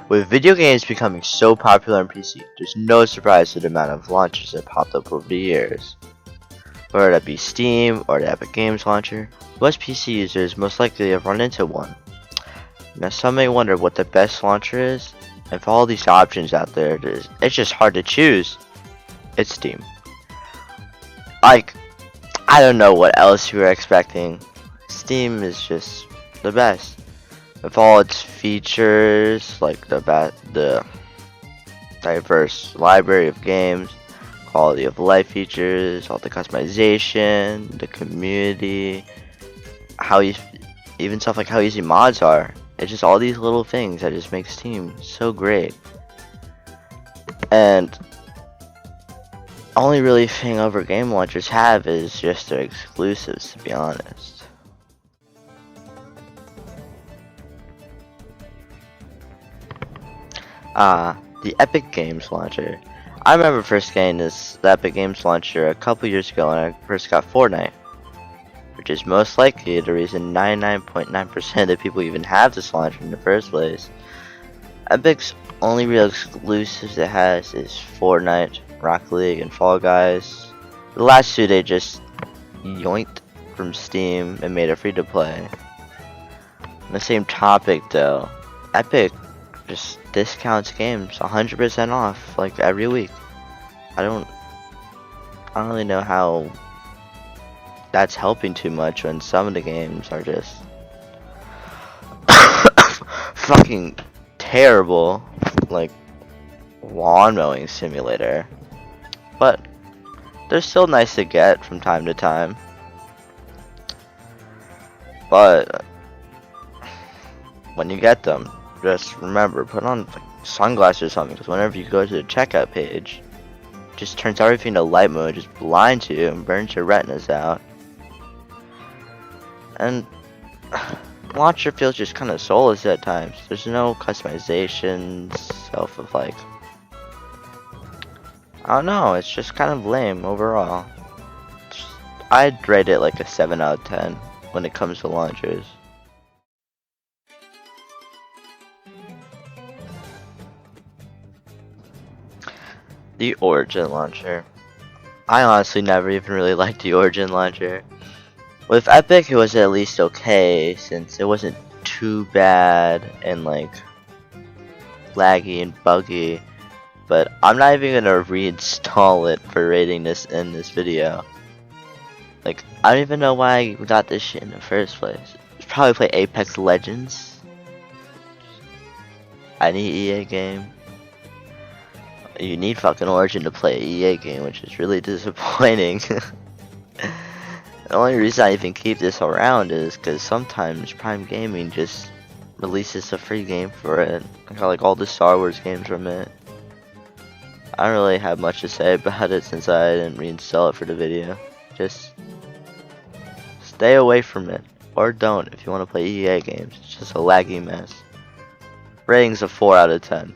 With video games becoming so popular on PC, there's no surprise to the amount of launchers that popped up over the years. Whether that be Steam or the Epic Games launcher, most PC users most likely have run into one. Now some may wonder what the best launcher is, and with all these options out there, it's just hard to choose. It's Steam. Like, I don't know what else you were expecting. Steam is just the best. With all its features, like the diverse library of games, quality of life features, all the customization, the community, even stuff like how easy mods are. It's just all these little things that just make Steam so great. And only really thing other game launchers have is just their exclusives, to be honest. The Epic Games launcher. I remember first getting the Epic Games launcher a couple years ago when I first got Fortnite, which is most likely the reason 99.9% of the people even have this launcher in the first place. Epic's only real exclusives it has is Fortnite, Rocket League, and Fall Guys. The last two they just yoinked from Steam and made it free to play. On the same topic though, Epic just discounts games 100% off like every week. I don't really know how that's helping too much when some of the games are just fucking terrible, like lawn mowing simulator, but they're still nice to get from time to time. But when you get them, just remember, put on like sunglasses or something, because whenever you go to the checkout page, it just turns everything to light mode, just blinds you and burns your retinas out. And launcher feels just kind of soulless at times. There's no customizations, of like, I don't know, it's just kind of lame overall. I'd rate it like a 7 out of 10 when it comes to launchers. The Origin launcher. I honestly never even really liked the Origin launcher. With Epic, it was at least okay, since it wasn't too bad and like laggy and buggy. But I'm not even gonna reinstall it for rating this in this video. Like, I don't even know why I got this shit in the first place. Should probably play Apex Legends. Any EA game. You need fucking Origin to play an EA game, which is really disappointing. The only reason I even keep this around is because sometimes Prime Gaming just releases a free game for it. I got like all the Star Wars games from it. I don't really have much to say about it since I didn't reinstall it for the video. Just stay away from it, or don't if you want to play EA games. It's just a laggy mess. Ratings of 4 out of 10.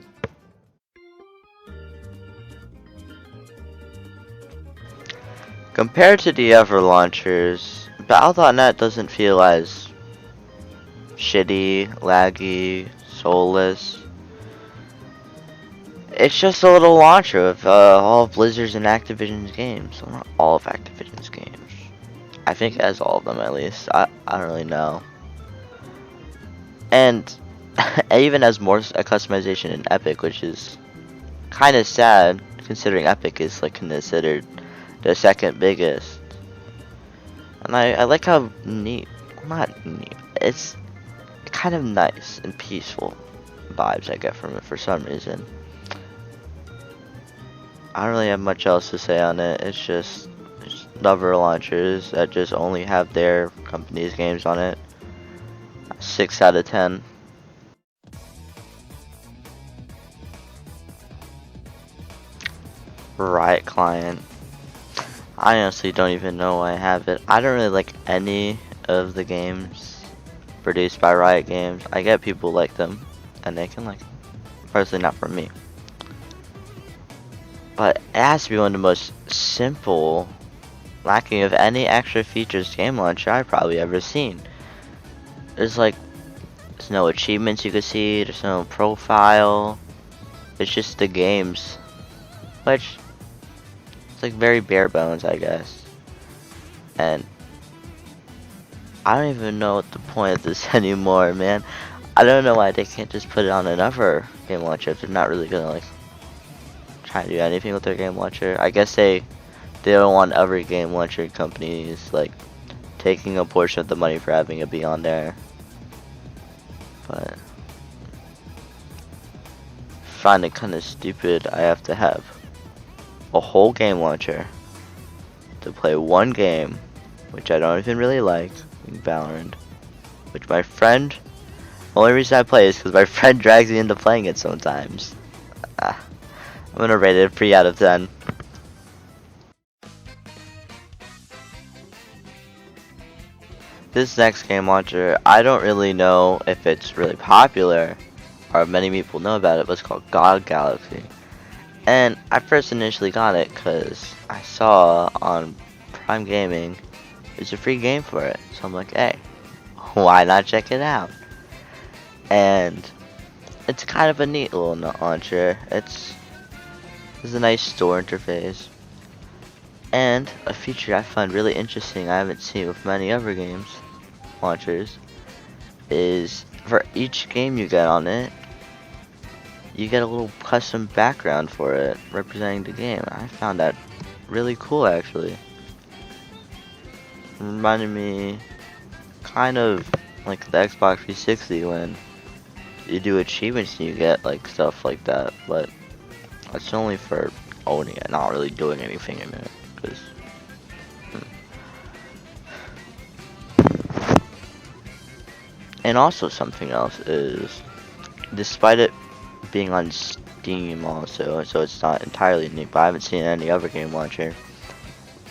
Compared to the other launchers, Battle.net doesn't feel as shitty, laggy, soulless. It's just a little launcher with all of Blizzard's and Activision's games. Well, not all of Activision's games. I think it has all of them at least. I don't really know. And it even has more customization in Epic, which is kind of sad considering Epic is like considered the second biggest. And I like how neat, not neat, it's kind of nice and peaceful vibes I get from it for some reason. I don't really have much else to say on it. It's just other launchers that just only have their company's games on it. 6 out of 10. Riot Client. I honestly don't even know why I have it. I don't really like any of the games produced by Riot Games. I get people like them, and they can like them. Personally, not for me. But it has to be one of the most simple, lacking of any extra features game launcher I've probably ever seen. There's like There's no achievements you can see, there's no profile. It's just the games. Which, it's like very bare bones, I guess. And I don't even know what the point of this anymore, man. I don't know why they can't just put it on another game launcher if they're not really gonna like try to do anything with their game launcher. I guess they don't want every game launcher companies like taking a portion of the money for having it be on there. But I find it kind of stupid. I have to have a whole game launcher to play one game, which I don't even really like, Valorant, which my friend. Only reason I play is because my friend drags me into playing it sometimes. I'm gonna rate it a 3 out of 10. This next game launcher, I don't really know if it's really popular or if many people know about it, but it's called God Galaxy. And I first initially got it because I saw on Prime Gaming there's a free game for it. So I'm like, hey, why not check it out? And it's kind of a neat little launcher. It's a nice store interface. And a feature I find really interesting I haven't seen with many other games launchers is for each game you get on it, you get a little custom background for it representing the game. I found that really cool actually. It reminded me kind of like the Xbox 360 when you do achievements and you get like stuff like that, but it's only for owning it, not really doing anything in it. Cause, And also something else is, despite it being on Steam also, so it's not entirely new, but I haven't seen any other game launcher,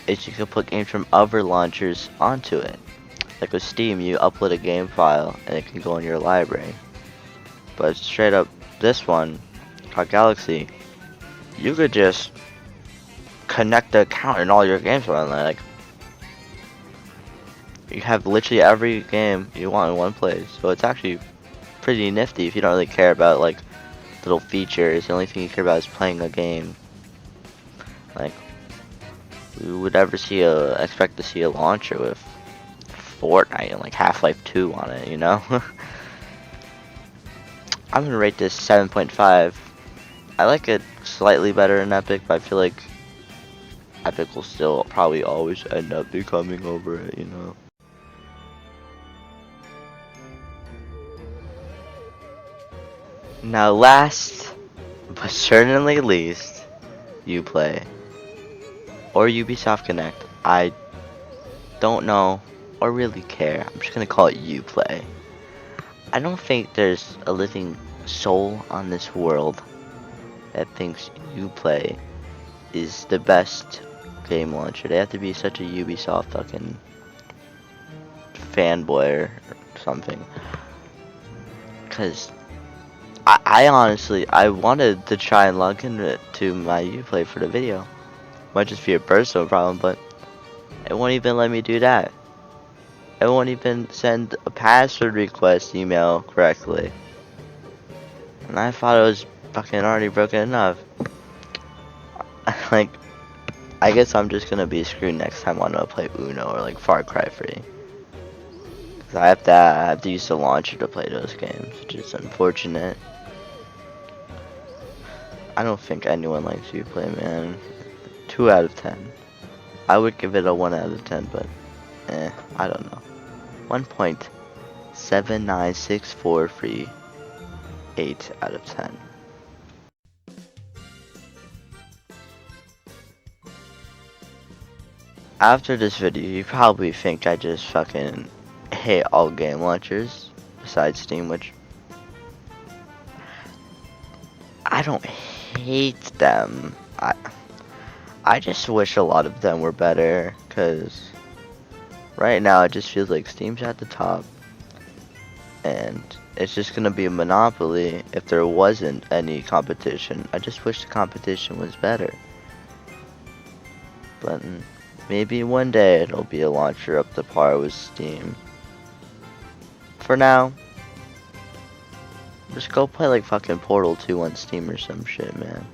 is you can put games from other launchers onto it. Like with Steam, you upload a game file and it can go in your library. But straight up, this one, called Galaxy, you could just connect the account and all your games are online. Like, you have literally every game you want in one place. So it's actually pretty nifty if you don't really care about like little features. The only thing you care about is playing a game. Like, we would ever expect to see a launcher with Fortnite and like Half-Life 2 on it, you know? I'm gonna rate this 7.5. I like it slightly better than Epic, but I feel like Epic will still probably always end up becoming over it, you know? Now last, but certainly least, Uplay. Or Ubisoft Connect. I don't know or really care. I'm just gonna call it Uplay. I don't think there's a living soul on this world that thinks Uplay is the best game launcher. They have to be such a Ubisoft fucking fanboy or something. Cause I honestly, I wanted to try and log into my Uplay for the video. Might just be a personal problem, but it won't even let me do that. It won't even send a password request email correctly. And I thought it was fucking already broken enough. Like, I guess I'm just gonna be screwed next time I wanna play Uno or like Far Cry 3. Cause I have to use the launcher to play those games, which is unfortunate. I don't think anyone likes Uplay, man. 2 out of 10. I would give it a 1 out of 10, but I don't know. 1.79643 out of 10. After this video, you probably think I just fucking hate all game launchers besides Steam, which I don't hate them. I just wish a lot of them were better, cause right now it just feels like Steam's at the top and it's just gonna be a monopoly if there wasn't any competition. I just wish the competition was better. But maybe one day it'll be a launcher up to par with Steam. For now, Just go play like fucking Portal 2 on Steam or some shit, man.